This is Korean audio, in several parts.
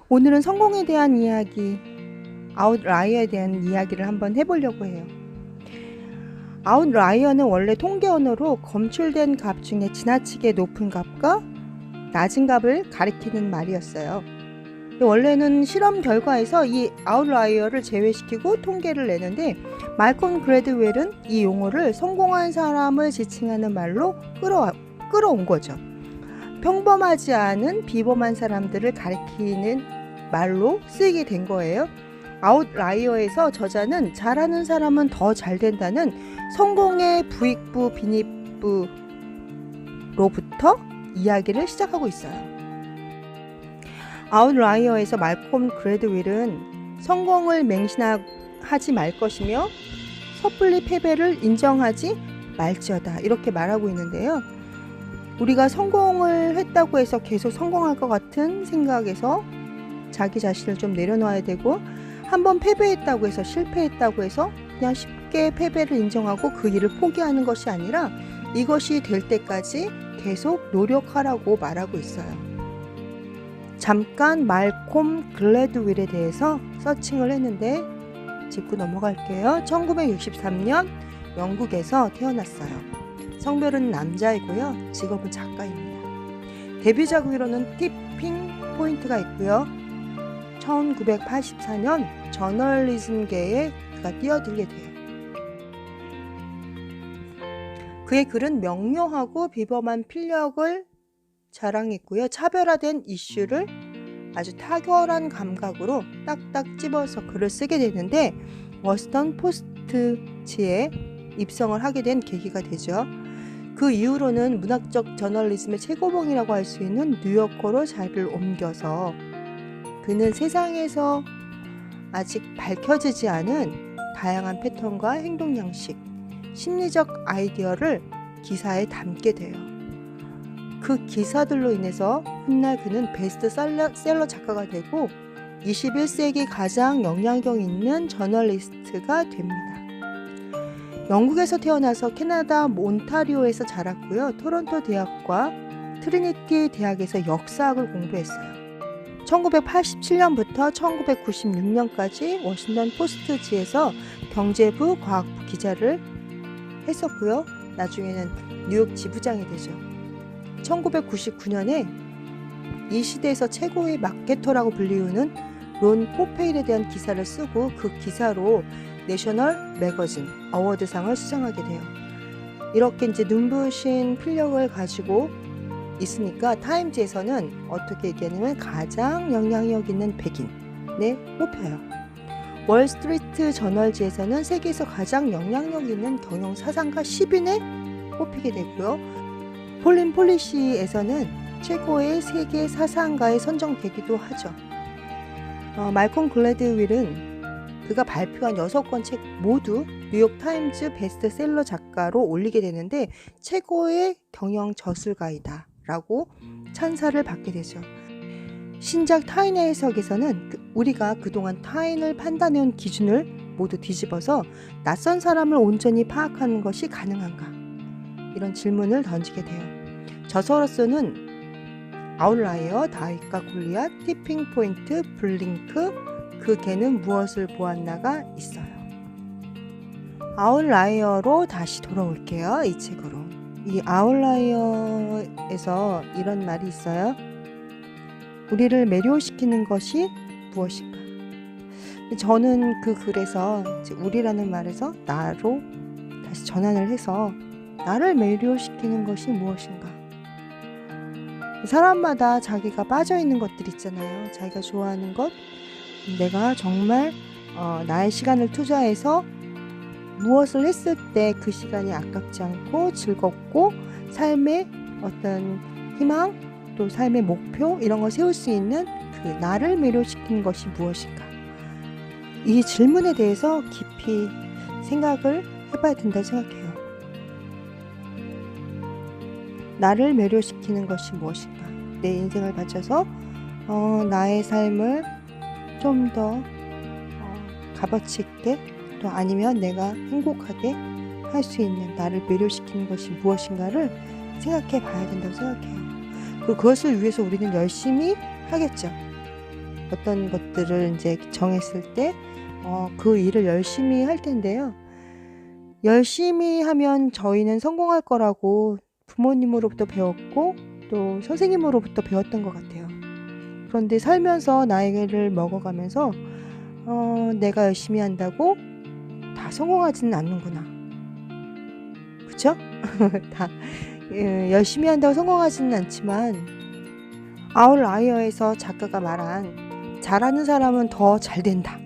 오늘은 성공에 대한 이야기, 아웃라이어에 대한 이야기를 한번 해보려고 해요. 아웃라이어는 원래 통계 언어로 검출된 값 중에 지나치게 높은 값과 낮은 값을 가리키는 말이었어요. 원래는 실험 결과에서 이 아웃라이어를 제외시키고 통계를 내는데 말콤 그래드웰은 이 용어를 성공한 사람을 지칭하는 말로 끌어온 거죠. 평범하지 않은 비범한 사람들을 가리키는 말로 쓰이게 된 거예요. 아웃라이어에서 저자는 잘하는 사람은 더 잘 된다는 성공의 부익부 빈익부로부터 이야기를 시작하고 있어요. 아웃라이어에서 말콤 그래드웰은 성공을 맹신하지 말 것이며 섣불리 패배를 인정하지 말지어다 이렇게 말하고 있는데요. 우리가 성공을 했다고 해서 계속 성공할 것 같은 생각에서 자기 자신을 좀 내려놔야 되고, 한번 패배했다고 해서 실패했다고 해서 그냥 쉽게 패배를 인정하고 그 일을 포기하는 것이 아니라 이것이 될 때까지 계속 노력하라고 말하고 있어요. 잠깐 말콤 글래드웰에 대해서 서칭을 했는데 짚고 넘어갈게요. 1963년 영국에서 태어났어요. 성별은 남자이고요. 직업은 작가입니다. 데뷔작으로는 티핑 포인트가 있고요. 1984년 저널리즘계에 그가 뛰어들게 돼요. 그의 글은 명료하고 비범한 필력을 자랑했고요. 차별화된 이슈를 아주 탁월한 감각으로 딱딱 집어서 글을 쓰게 되는데 워싱턴 포스트지에 입성을 하게 된 계기가 되죠. 그 이후로는 문학적 저널리즘의 최고봉이라고 할 수 있는 뉴요커로 자리를 옮겨서 그는 세상에서 아직 밝혀지지 않은 다양한 패턴과 행동 양식, 심리적 아이디어를 기사에 담게 돼요. 그 기사들로 인해서 훗날 그는 베스트셀러 작가가 되고 21세기 가장 영향력 있는 저널리스트가 됩니다. 영국에서 태어나서 캐나다 몬타리오에서 자랐고요. 토론토 대학과 트리니티 대학에서 역사학을 공부했어요. 1987년부터 1996년까지 워싱턴 포스트지에서 경제부 과학부 기자를 했었고요. 나중에는 뉴욕 지부장이 되죠. 1999년에 이 시대에서 최고의 마케터라고 불리우는 론 포페일에 대한 기사를 쓰고 그 기사로 내셔널 매거진 어워드상을 수상하게 돼요. 이렇게 이제 눈부신 필력을 가지고 있으니까 타임지에서는 어떻게 얘기하냐면 가장 영향력 있는 백인에 뽑혀요. 월스트리트 저널지에서는 세계에서 가장 영향력 있는 경영사상가 10인에 뽑히게 되고요. 폴린 폴리시에서는 최고의 세계 사상가에 선정되기도 하죠. 말콤 글래드웰은 그가 발표한 6권 책 모두 뉴욕타임즈 베스트셀러 작가로 올리게 되는데 최고의 경영 저술가이다 라고 찬사를 받게 되죠. 신작 타인의 해석에서는 우리가 그동안 타인을 판단해온 기준을 모두 뒤집어서 낯선 사람을 온전히 파악하는 것이 가능한가? 이런 질문을 던지게 돼요. 저서로서는 아웃라이어, 다윗과 골리앗, 티핑 포인트, 블링크, 그 개는 무엇을 보았나가 있어요. 아웃라이어로 다시 돌아올게요. 이 책으로. 이 아웃라이어에서 이런 말이 있어요. 우리를 매료시키는 것이 무엇인가? 저는 그 글에서 우리라는 말에서 나로 다시 전환을 해서 나를 매료시키는 것이 무엇인가? 사람마다 자기가 빠져있는 것들 있잖아요. 자기가 좋아하는 것, 내가 정말 나의 시간을 투자해서 무엇을 했을 때 그 시간이 아깝지 않고 즐겁고 삶의 어떤 희망 또 삶의 목표 이런 걸 세울 수 있는 그 나를 매료시키는 것이 무엇인가? 이 질문에 대해서 깊이 생각을 해봐야 된다고 생각해요. 나를 매료시키는 것이 무엇인가? 내 인생을 바쳐서 나의 삶을 좀 더 값어치 있게 또 아니면 내가 행복하게 할 수 있는 나를 매료시키는 것이 무엇인가를 생각해 봐야 된다고 생각해요. 그리고 그것을 위해서 우리는 열심히 하겠죠. 어떤 것들을 이제 정했을 때 그 일을 열심히 할 텐데요. 열심히 하면 저희는 성공할 거라고 부모님으로부터 배웠고 또 선생님으로부터 배웠던 것 같아요. 그런데 살면서 나이를 먹어가면서 내가 열심히 한다고 다 성공하지는 않는구나. 그쵸? 다 열심히 한다고 성공하지는 않지만 아웃라이어에서 작가가 말한 잘하는 사람은 더 잘 된다.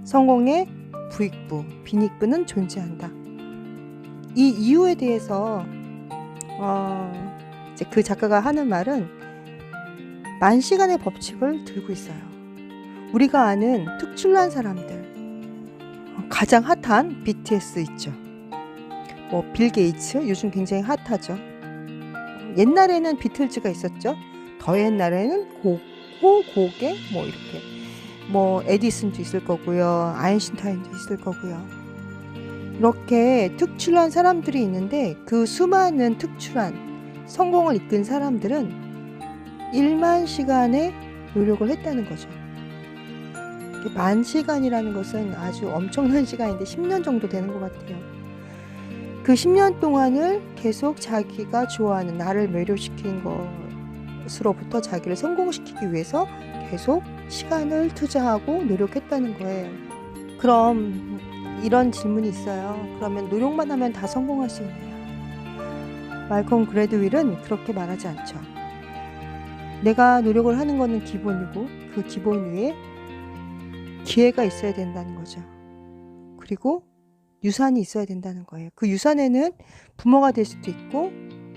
성공의 부익부, 빈익부는 존재한다. 이 이유에 대해서 이제 그 작가가 하는 말은 만시간의 법칙을 들고 있어요. 우리가 아는 특출난 사람들, 가장 핫한 BTS 있죠. 뭐 빌 게이츠 요즘 굉장히 핫하죠. 옛날에는 비틀즈가 있었죠. 더 옛날에는 고게 뭐 이렇게 뭐 에디슨도 있을 거고요. 아인슈타인도 있을 거고요. 이렇게 특출난 사람들이 있는데 그 수많은 특출한 성공을 이끈 사람들은 1만 시간의 노력을 했다는 거죠. 10,000시간이라는 것은 아주 엄청난 시간인데 10년 정도 되는 것 같아요. 그 10년 동안을 계속 자기가 좋아하는 나를 매료시킨 것으로부터 자기를 성공시키기 위해서 계속 시간을 투자하고 노력했다는 거예요. 그럼 이런 질문이 있어요. 그러면 노력만 하면 다 성공할 수 있느냐? 말콤 그래드윌은 그렇게 말하지 않죠. 내가 노력을 하는 것은 기본이고 그 기본 위에 기회가 있어야 된다는 거죠. 그리고 유산이 있어야 된다는 거예요. 그 유산에는 부모가 될 수도 있고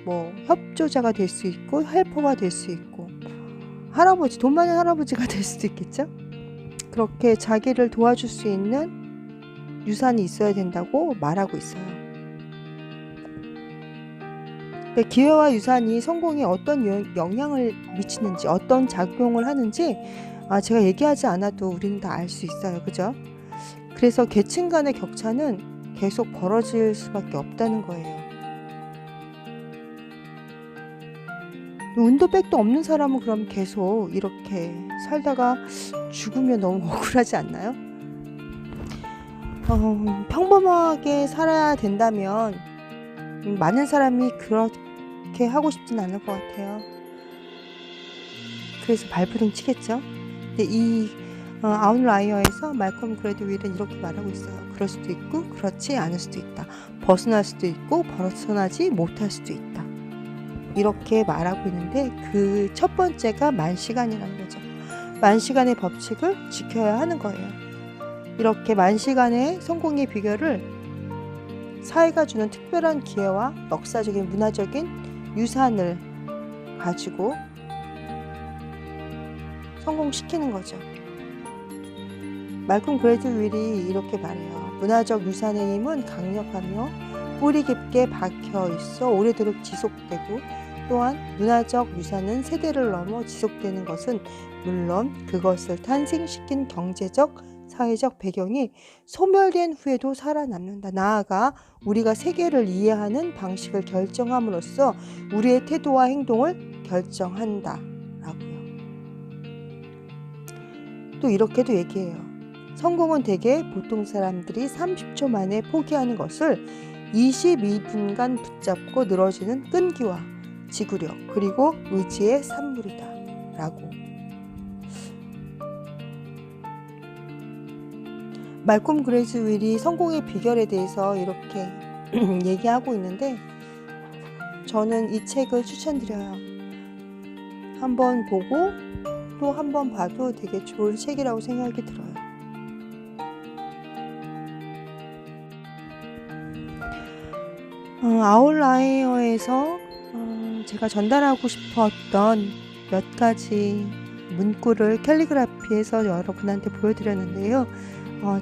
뭐 협조자가 될 수 있고 헬퍼가 될 수 있고 할아버지, 돈 많은 할아버지가 될 수도 있겠죠. 그렇게 자기를 도와줄 수 있는 유산이 있어야 된다고 말하고 있어요. 기회와 유산이 성공에 어떤 영향을 미치는지, 어떤 작용을 하는지 제가 얘기하지 않아도 우리는 다 알 수 있어요. 그죠? 그래서 계층 간의 격차는 계속 벌어질 수밖에 없다는 거예요. 운도 백도 없는 사람은 그럼 계속 이렇게 살다가 죽으면 너무 억울하지 않나요? 평범하게 살아야 된다면 많은 사람이 그렇게 하고 싶진 않을 것 같아요. 그래서 발버둥 치겠죠. 근데 이 아웃라이어에서 말콤 그래드윌은 이렇게 말하고 있어요. 그럴 수도 있고 그렇지 않을 수도 있다. 벗어날 수도 있고 벗어나지 못할 수도 있다. 이렇게 말하고 있는데 그 첫 번째가 10,000시간이라는 거죠. 10,000시간의 법칙을 지켜야 하는 거예요. 이렇게 10,000시간의 성공의 비결을 사회가 주는 특별한 기회와 역사적인 문화적인 유산을 가지고 성공시키는 거죠. 말콤 그래드윌이 이렇게 말해요. 문화적 유산의 힘은 강력하며 뿌리 깊게 박혀 있어 오래도록 지속되고 또한 문화적 유산은 세대를 넘어 지속되는 것은 물론 그것을 탄생시킨 경제적, 사회적 배경이 소멸된 후에도 살아남는다. 나아가 우리가 세계를 이해하는 방식을 결정함으로써 우리의 태도와 행동을 결정한다. 라고요. 또 이렇게도 얘기해요. 성공은 대개 보통 사람들이 30초 만에 포기하는 것을 22분간 붙잡고 늘어지는 끈기와 지구력 그리고 의지의 산물이다. 라고. 말콤 그래드윌이 성공의 비결에 대해서 이렇게 얘기하고 있는데 저는 이 책을 추천드려요. 한번 보고 또 한번 봐도 되게 좋은 책이라고 생각이 들어요. 아웃라이어에서 제가 전달하고 싶었던 몇 가지 문구를 캘리그라피해서 여러분한테 보여드렸는데요.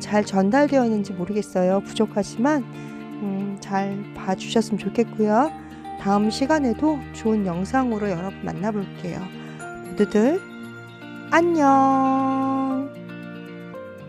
잘 전달되었는지 모르겠어요. 부족하지만 잘 봐주셨으면 좋겠고요. 다음 시간에도 좋은 영상으로 여러분 만나볼게요. 모두들 안녕.